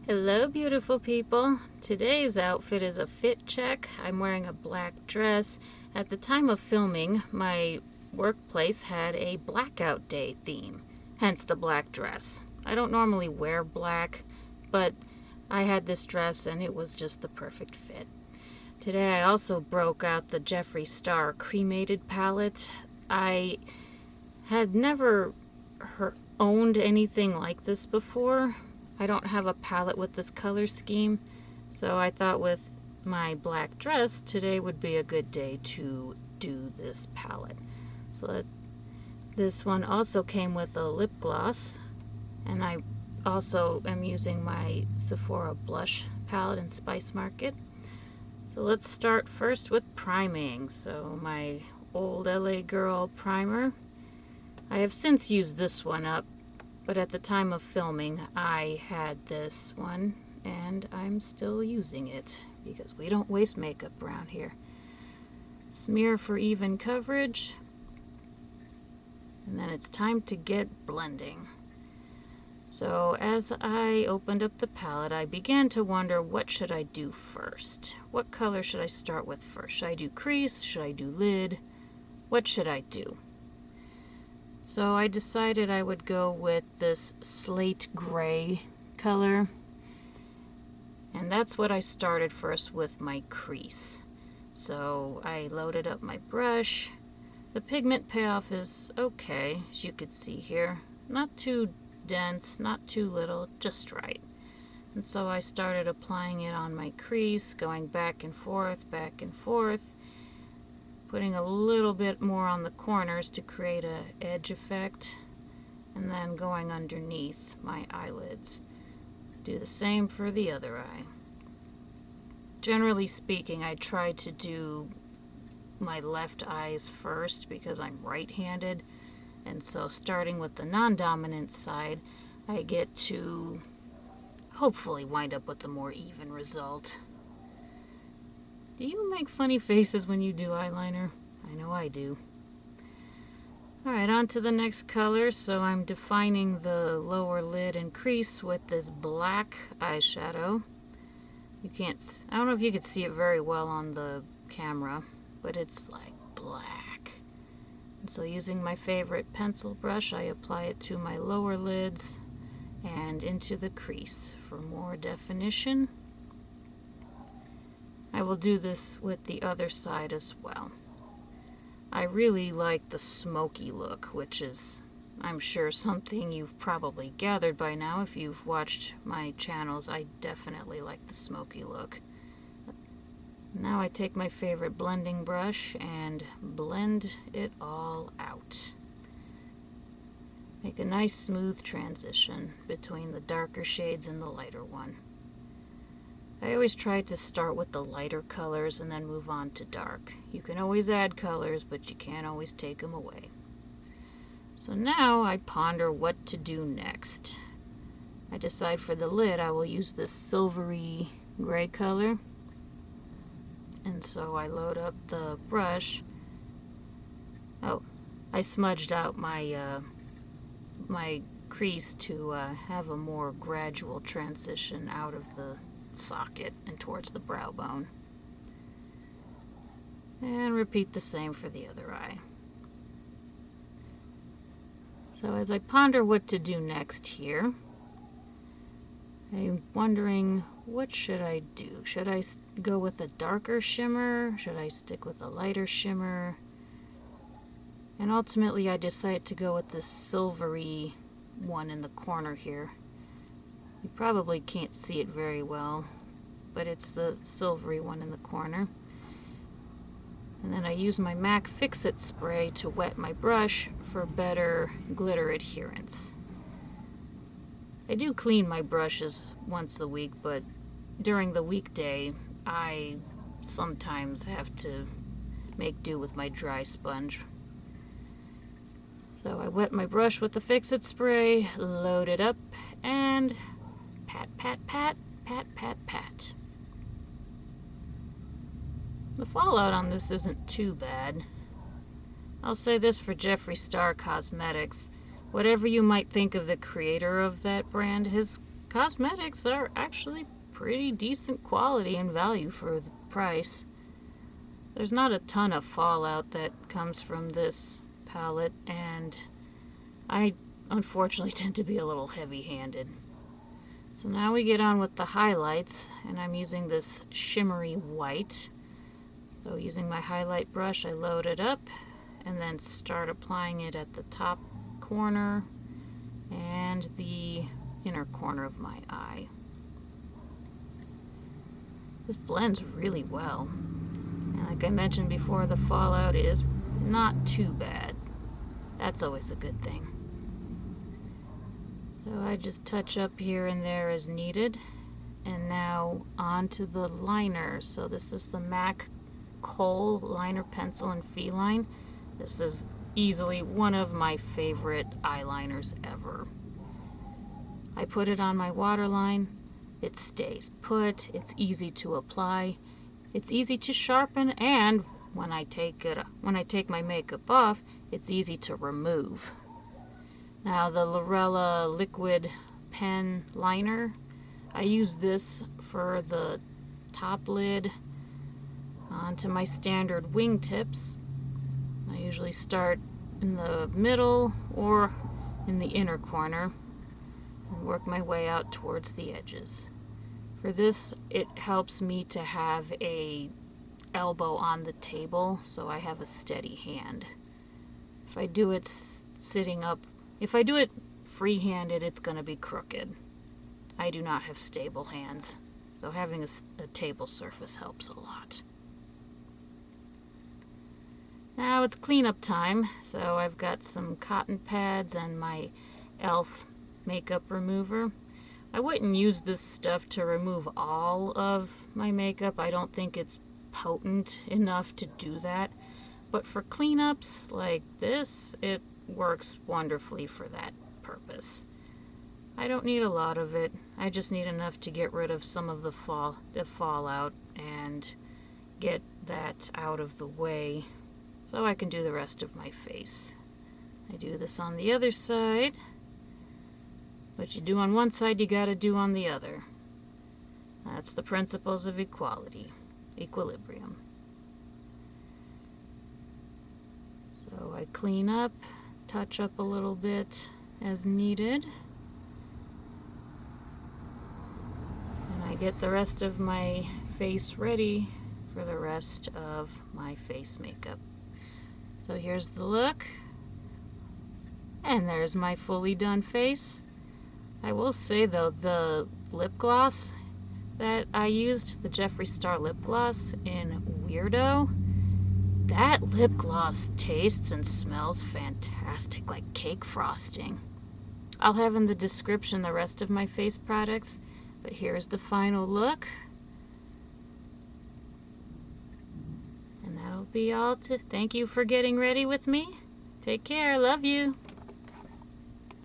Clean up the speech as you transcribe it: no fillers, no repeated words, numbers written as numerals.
Hello beautiful people. Today's outfit is a fit check. I'm wearing a black dress. At the time of filming, my workplace had a blackout day theme, hence the black dress. I don't normally wear black, but I had this dress and it was just the perfect fit. Today I also broke out the Jeffree Star Cremated palette. I had never owned anything like this before. I don't have a palette with this color scheme, so I thought with my black dress, today would be a good day to do this palette. So this one also came with a lip gloss, and I also am using my Sephora blush palette in Spice Market. So let's start first with priming. So my old LA Girl primer. I have since used this one up, but at the time of filming I had this one and I'm still using it because we don't waste makeup around here. Smear for even coverage, and then it's time to get blending. So as I opened up the palette, I began to wonder, what should I do first? What color should I start with first? Should I do crease? Should I do lid? What should I do? So I decided I would go with this slate gray color, and that's what I started first with my crease. So I loaded up my brush. The pigment payoff is okay, as you could see here. Not too dense, not too little, just right. And so I started applying it on my crease, going back and forth, putting a little bit more on the corners to create an edge effect, and then going underneath my eyelids. Do the same for the other eye. Generally speaking, I try to do my left eyes first because I'm right-handed, and so starting with the non-dominant side, I get to hopefully wind up with a more even result. Do you make funny faces when you do eyeliner? I know I do. Alright, on to the next color. So I'm defining the lower lid and crease with this black eyeshadow. I don't know if you could see it very well on the camera, but it's like black. And so using my favorite pencil brush, I apply it to my lower lids and into the crease for more definition. I will do this with the other side as well. I really like the smoky look, which is, I'm sure, something you've probably gathered by now if you've watched my channels. I definitely like the smoky look. Now I take my favorite blending brush and blend it all out. Make a nice smooth transition between the darker shades and the lighter one. I always try to start with the lighter colors and then move on to dark. You can always add colors, but you can't always take them away. So now I ponder what to do next. I decide for the lid I will use this silvery gray color. And so I load up the brush. Oh, I smudged out my my crease to have a more gradual transition out of the socket and towards the brow bone. And repeat the same for the other eye. So as I ponder what to do next here, I'm wondering, what should I do? Should I go with a darker shimmer? Should I stick with a lighter shimmer? And ultimately I decide to go with this silvery one in the corner here. You probably can't see it very well, but it's the silvery one in the corner. And then I use my MAC Fix-It spray to wet my brush for better glitter adherence. I do clean my brushes once a week, but during the weekday I sometimes have to make do with my dry sponge. So I wet my brush with the Fix-It spray, load it up, and pat, pat, pat, pat, pat, pat. The fallout on this isn't too bad. I'll say this for Jeffree Star Cosmetics. Whatever you might think of the creator of that brand, his cosmetics are actually pretty decent quality and value for the price. There's not a ton of fallout that comes from this palette, and I unfortunately tend to be a little heavy-handed. So now we get on with the highlights, and I'm using this shimmery white. So using my highlight brush, I load it up and then start applying it at the top corner and the inner corner of my eye. This blends really well. And like I mentioned before, the fallout is not too bad. That's always a good thing. So I just touch up here and there as needed. And now onto the liner. So this is the MAC Kohl Liner Pencil in Feline. This is easily one of my favorite eyeliners ever. I put it on my waterline. It stays put. It's easy to apply. It's easy to sharpen, and when I take my makeup off, it's easy to remove. Now the Lorella liquid pen liner, I use this for the top lid onto my standard wingtips. I usually start in the middle or in the inner corner and work my way out towards the edges. For this, it helps me to have a elbow on the table so I have a steady hand. If I do it sitting up, if I do it free-handed, it's going to be crooked. I do not have stable hands, so having a table surface helps a lot. Now it's cleanup time, so I've got some cotton pads and my e.l.f. makeup remover. I wouldn't use this stuff to remove all of my makeup. I don't think it's potent enough to do that. But for cleanups like this, it works wonderfully for that purpose. I don't need a lot of it. I just need enough to get rid of some of the fallout and get that out of the way so I can do the rest of my face. I do this on the other side. What you do on one side, you gotta do on the other. That's the principles of equilibrium. So I clean up, touch up a little bit as needed. And I get the rest of my face ready for the rest of my face makeup. So here's the look. And there's my fully done face. I will say though, the lip gloss that I used, the Jeffree Star lip gloss in Weirdo, that lip gloss tastes and smells fantastic, like cake frosting. I'll have in the description the rest of my face products, but here's the final look. And that'll be all. Thank you for getting ready with me. Take care. Love you.